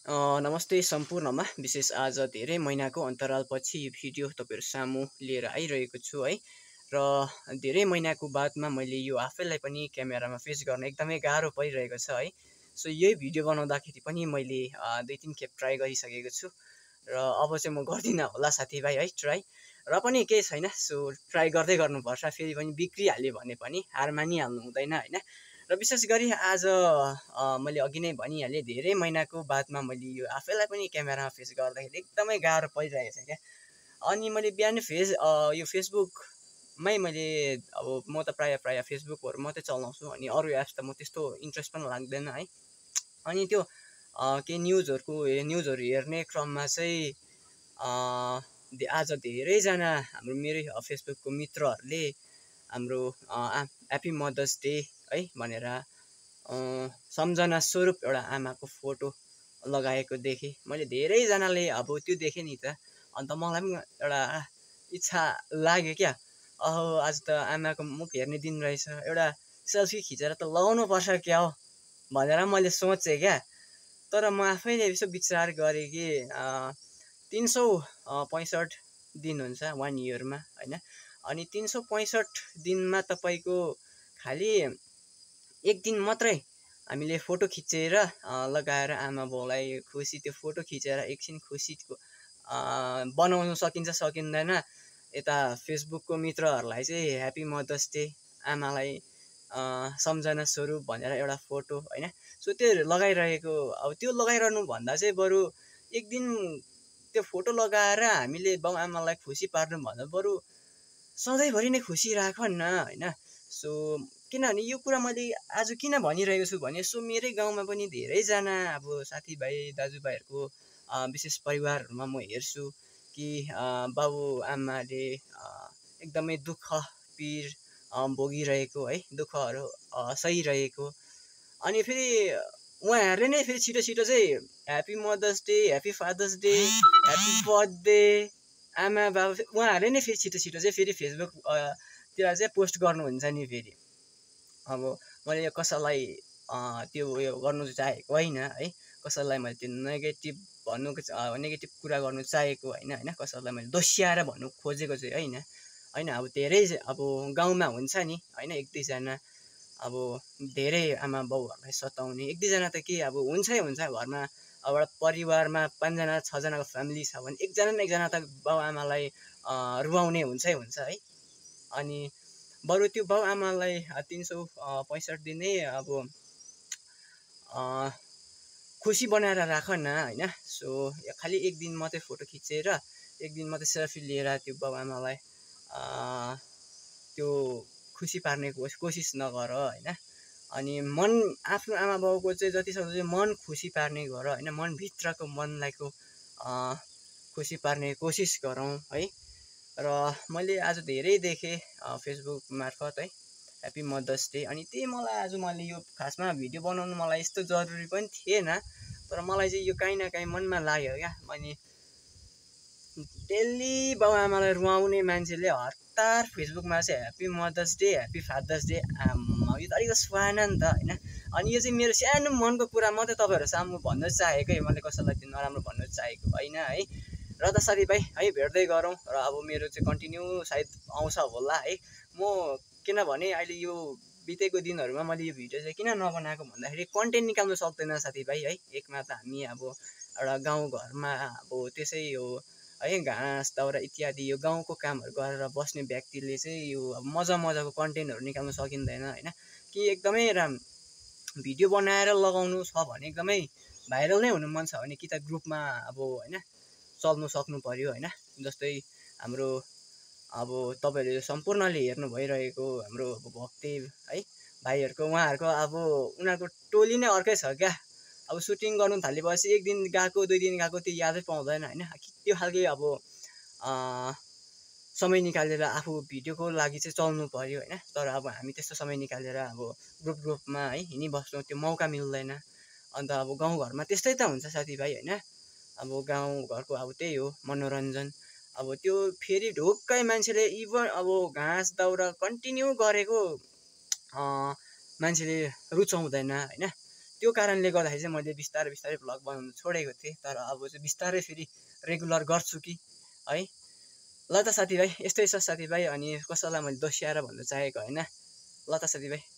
नमस्ते सम्पूर्णमा। विशेष आज धेरै महिनाको अन्तरालपछि यो भिडियो तपाईँहरू सामु लिएर आइरहेको छु है। र धेरै महिनाको बादमा मैले यो आफैलाई पनि क्यामेरामा फेस गर्न एकदमै गाह्रो परिरहेको छ है। सो यही भिडियो बनाउँदाखेरि पनि मैले 2-3 खेप ट्राई गरिसकेको छु र अब चाहिँ म गर्दिनँ होला साथीभाइ है ट्राई। र पनि केही छैन, सो ट्राई गर्दै गर्नुपर्छ। फेरि पनि बिग्रिहाल्यो भने पनि हार मानिहाल्नु हुँदैन होइन। र विशेष गरी आज मैले अघि नै भनिहालेँ, धेरै महिनाको बादमा मैले यो आफैलाई पनि क्यामेरामा फेस गर्दाखेरि एकदमै गाह्रो परिरहेको छ क्या। अनि मैले बिहान यो फेसबुकमै मैले अब म त प्रायः फेसबुकहरू मात्रै चलाउँछु, अनि अरू एप्स त म त्यस्तो इन्ट्रेस्ट पनि लाग्दैन है। अनि त्यो केही न्युजहरू हेर्ने क्रममा चाहिँ आज धेरैजना हाम्रो मेरै फेसबुकको मित्रहरूले हाम्रो ह्याप्पी मदर्स डे है भनेर सम्झना स्वरूप एउटा आमाको फोटो लगाएको देखेँ मैले। धेरैजनाले अब त्यो देखेँ नि त, अन्त मलाई पनि एउटा इच्छा लाग्यो क्या। आज त आमाको मुख हेर्ने दिन रहेछ, एउटा सेल्फी खिचेर त लगाउनु पर्छ क्या हो भनेर मैले सोचेँ क्या। तर म आफैले यसो विचार गरेँ कि 365 दिन हुन्छ 1 इयरमा होइन। अनि 365 दिनमा तपाईँको खालि एक दिन मात्रै हामीले फोटो खिचेर लगाएर आमा बाउलाई खुसी, त्यो फोटो खिचेर एकछिन खुसीको बनाउनु सकिँदैन। यता फेसबुकको मित्रहरूलाई चाहिँ ह्याप्पी मदर्स डे, आमालाई सम्झना स्वरूप भनेर एउटा फोटो होइन। सो त्यो लगाइरहेको, अब त्यो लगाइरहनु भन्दा चाहिँ बरु एक दिन त्यो फोटो लगाएर हामीले बाउ आमालाई खुसी पार्नु भन्दा बरु सधैँभरि नै खुसी राख न होइन। सो किनभने यो कुरा मैले आज किन भनिरहेको छु भने, सो मेरै गाउँमा पनि धेरैजना अब साथीभाइ दाजुभाइहरूको विशेष परिवारहरूमा म हेर्छु कि बाबु आमाले एकदमै दुःख पीर भोगिरहेको है, दुःखहरू सहिरहेको। अनि फेरि उहाँहरूले नै फेरि छिटो चाहिँ happy mother's day, happy father's day, happy birthday आमा बाबु, उहाँहरूले नै फेरि छिटो चाहिँ फेरि फेसबुकतिर चाहिँ पोस्ट गर्नुहुन्छ नि। फेरि अब मैले कसैलाई त्यो उयो गर्नु चाहेको होइन है, कसैलाई मैले त्यो नेगेटिभ कुरा गर्नु चाहेको होइन, कसैलाई मैले दोस्याएर भन्नु खोजेको चाहिँ होइन। अब धेरै अब गाउँमा हुन्छ नि होइन, 1-2जना अब धेरै आमा बाउहरूलाई सताउने 1-2जना त के अब हुन्छ घरमा। अब एउटा परिवारमा 5जना 6जनाको फ्यामिली छ भने एकजना न एकजना त बाउ आमालाई रुवाउने हुन्छ है। अनि बरु त्यो बाउ आमालाई 365 दिनै अब खुसी बनाएर राख न होइन। सो खालि एक दिन मात्रै फोटो खिचेर एक दिन मात्रै सेल्फी लिएर त्यो बाउ आमालाई त्यो खुसी पार्ने कोसिस नगर होइन। अनि आफ्नो आमा बाउको चाहिँ जतिसक्दो चाहिँ मन खुसी पार्ने गर होइन, मनभित्रको मनलाई खुसी पार्ने कोसिस गरौँ है। र मैले आज धेरै देखेँ फेसबुक मार्फत है ह्याप्पी मदर्स डे। अनि त्यही मलाई आज मैले यो खासमा भिडियो बनाउनु मलाई यस्तो जरुरी पनि थिएन, तर मलाई चाहिँ यो काहीँ न काहीँ मनमा लाग्यो क्या। अनि डेली बाउ आमालाई रुवाउने मान्छेले हतार फेसबुकमा चाहिँ happy mother's day, happy father's day, यो त अलिक सुहाएन नि त होइन। अनि यो चाहिँ मेरो सानो मनको कुरा मात्रै तपाईँहरू सामु भन्नु चाहेको है, मैले कसैलाई त्यो नराम्रो भन्नु चाहेको होइन है। र त साथीभाइ है भेट्दै गरौँ। र अब मेरो चाहिँ कन्टिन्यू सायद आउँछ होला है। म किनभने अहिले यो बितेको दिनहरूमा मैले यो भिडियो चाहिँ किन नबनाएको भन्दाखेरि कन्टेन्ट निकाल्नु सक्दैन साथीभाइ है। एकमा त हामी अब एउटा गाउँघरमा अब त्यसै यो है घाँस दाउरा इत्यादि यो गाउँको कामहरू गरेर बस्ने व्यक्तिले चाहिँ यो अब मजाको कन्टेन्टहरू निकाल्नु सकिँदैन होइन। कि एकदमै भिडियो बनाएर लगाउनु छ भने एकदमै भाइरल नै हुनु मन छ भने कि त ग्रुपमा अब होइन चल्नु सक्नु पर्यो होइन। जस्तै हाम्रो अब तपाईँहरूले सम्पूर्णले हेर्नु भइरहेको हाम्रो भक्ति है भाइहरूको, उहाँहरूको अब उनीहरूको टोली नै अर्कै छ क्या। अब सुटिङ गर्नु थालेपछि एक दिन गएको 2 दिन गएको त्यो यादै पाउँदैन होइन। त्यो खालके अब समय निकालेर आफू भिडियोको लागि चाहिँ चल्नु पर्यो होइन। तर अब हामी त्यस्तो समय निकालेर अब ग्रुपमा है हिँडिबस्नु त्यो मौका मिल्दैन। अन्त अब गाउँघरमा त्यस्तै त हुन्छ साथीभाइ होइन। अब गाउँघरको अब त्यही हो मनोरञ्जन। अब त्यो फेरि ढुक्कै मान्छेले इभन अब घाँस दाउरा कन्टिन्यू गरेको मान्छेले रुचाउँदैन होइन। त्यो कारणले गर्दाखेरि चाहिँ मैले बिस्तारै बिस्तारै भ्लग बनाउनु छोडेको थिएँ। तर अब चाहिँ बिस्तारै फेरि रेगुलर गर्छु कि है। ल त साथीभाइ, यस्तै छ साथीभाइ। अनि कसैलाई मैले दोस्याएर भन्नु चाहेको होइन। ल त साथीभाइ।